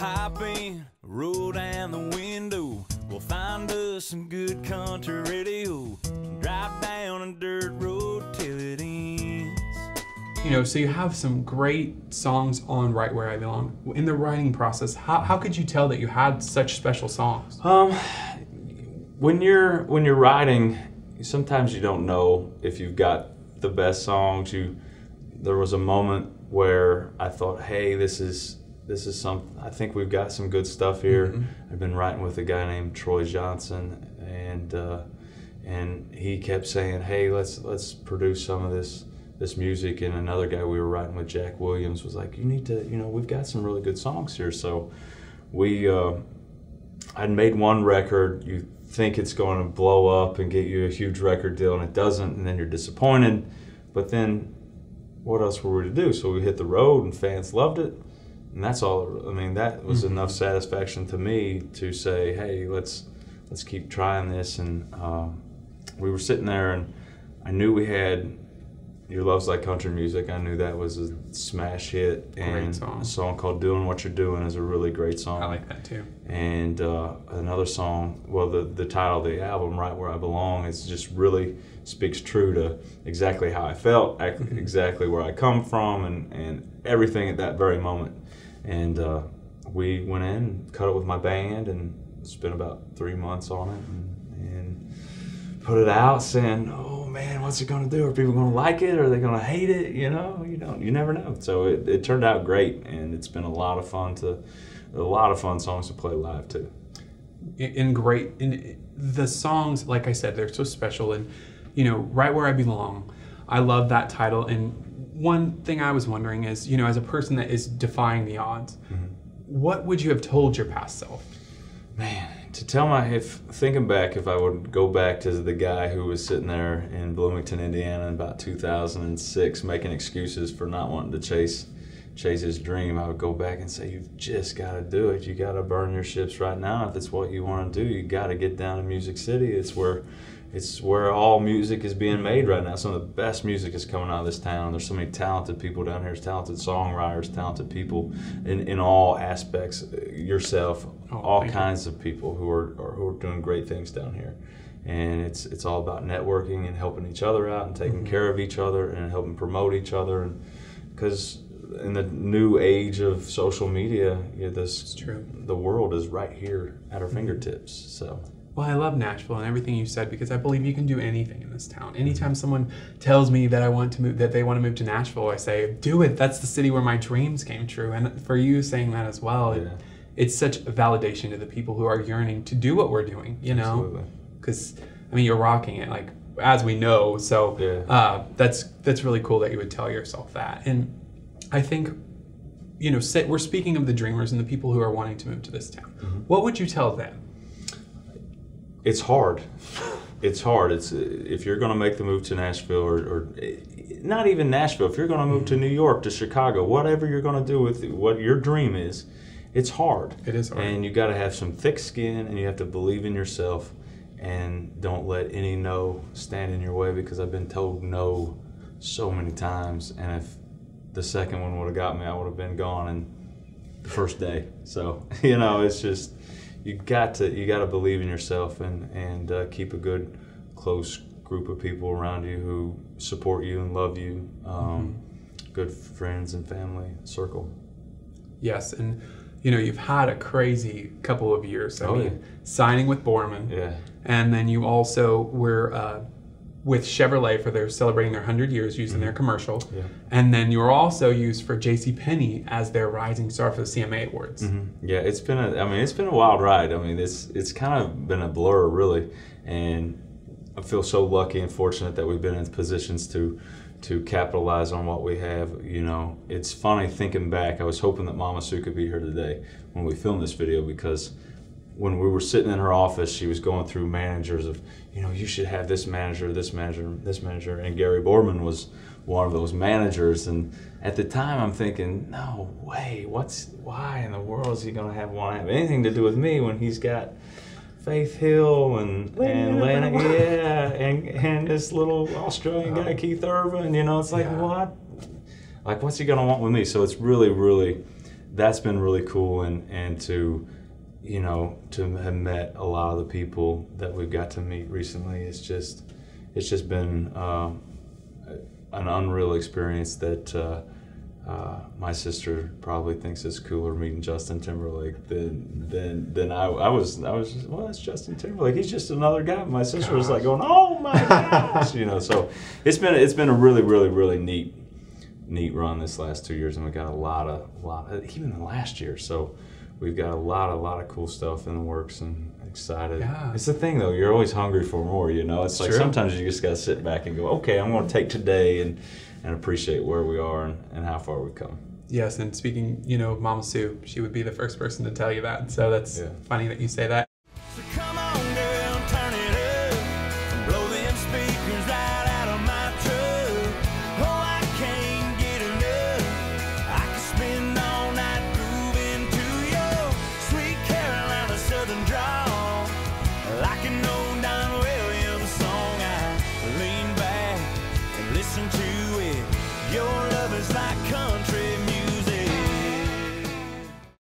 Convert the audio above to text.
hop in, roll down the window. We'll find us some good country radio. Drive down a dirt road till it ends. You know, so you have some great songs on Right Where I Belong. In the writing process, how could you tell that you had such special songs? When you're writing, sometimes you don't know if you've got the best songs. There was a moment where I thought, hey, this is some. I think we've got some good stuff here. Mm-hmm. I've been writing with a guy named Troy Johnson, and he kept saying, hey, let's produce some of this music. And another guy we were writing with, Jack Williams, was like, you need to, we've got some really good songs here. So I'd made one record. You think it's going to blow up and get you a huge record deal, and it doesn't, and then you're disappointed. But then what else were we to do? So we hit the road, and fans loved it, and that's all. I mean, that was enough satisfaction to me to say, hey, let's keep trying this. And we were sitting there, and I knew we had Your Love's Like Country Music. I knew that was a smash hit. And a song called Doing What You're Doing is a really great song. I like that too. And another song, well, the title of the album, Right Where I Belong, is just really speaks true to exactly how I felt, exactly where I come from, and everything at that very moment. And we went in and cut it with my band and spent about 3 months on it and put it out, saying, oh man, what's it gonna do? Are people gonna like it? Are they gonna hate it? You never know. So it turned out great, and it's been a lot of fun songs to play live too. In the songs, like I said, they're so special. And Right Where I Belong, I love that title. And one thing I was wondering is, as a person that is defying the odds, what would you have told your past self? Man, to tell thinking back, if I would go back to the guy who was sitting there in Bloomington, Indiana in about 2006 making excuses for not wanting to chase his dream, I would go back and say, you've just got to do it. You got to burn your ships right now. If it's what you want to do, you got to get down to Music City. It's where all music is being made right now. Some of the best music is coming out of this town. There's so many talented people down here, talented songwriters, talented people in all aspects. Yourself, all kinds of people who are doing great things down here. And it's all about networking and helping each other out and taking care of each other and helping promote each other. And because in the new age of social media, it's true. The world is right here at our fingertips. So. Well, I love Nashville and everything you said, because I believe you can do anything in this town. Anytime someone tells me that they want to move to Nashville, I say, do it. That's the city where my dreams came true. And for you saying that as well, it's such a validation to the people who are yearning to do what we're doing, Absolutely. Because, you're rocking it, like, as we know. So that's really cool that you would tell yourself that. And I think, we're speaking of the dreamers and the people who are wanting to move to this town. What would you tell them? It's hard. It's hard. If you're going to make the move to Nashville, or not even Nashville, if you're going to move to New York, to Chicago, whatever you're going to do with what your dream is, it's hard. It is hard. And you got to have some thick skin, and you have to believe in yourself, and don't let any no stand in your way, because I've been told no so many times, and if the second one would have got me, I would have been gone in the first day. So, it's just, you got to believe in yourself and keep a good, close group of people around you who support you and love you. Good friends and family circle. Yes, and you've had a crazy couple of years. Signing with Borman, and then you also were with Chevrolet they're celebrating their 100 years using their commercial, and then you were also used for JCPenney as their rising star for the CMA Awards. Yeah, it's been a wild ride. It's kind of been a blur, really, and I feel so lucky and fortunate that we've been in positions to capitalize on what we have. It's funny thinking back. I was hoping that Mama Sue could be here today when we filmed this video, because when we were sitting in her office, she was going through managers of, you should have this manager, this manager, this manager, and Gary Borman was one of those managers. And at the time, I'm thinking, no way, why in the world is he going to want to have anything to do with me when he's got Faith Hill and Lana, and this little Australian guy, Keith Irvin, it's like, what? Like, what's he going to want with me? So it's really, really that's been really cool, and to, you know, to have met a lot of the people that we've got to meet recently, it's just been an unreal experience that my sister probably thinks it's cooler meeting Justin Timberlake than I was just, well, it's Justin Timberlake. He's just another guy. My sister was like going, oh my gosh, you know. So it's been a really, really, really neat run this last 2 years, and we got a lot of even the last year. So we've got a lot of cool stuff in the works, and excited. Yeah. It's the thing though, you're always hungry for more, you know. It's like true. Sometimes you just gotta sit back and go, okay, I'm gonna take today and appreciate where we are and how far we've come. Yes, and speaking, you know, of Mama Sue, she would be the first person to tell you that. So that's funny that you say that. So come on, girl, turn it up and blow them speakers right out of my truck. Oh, I can't get enough. I could spend all night grooving to your sweet Carolina Southern drawl, like an old Don Williams song. I lean back and listen to it. Your love is like country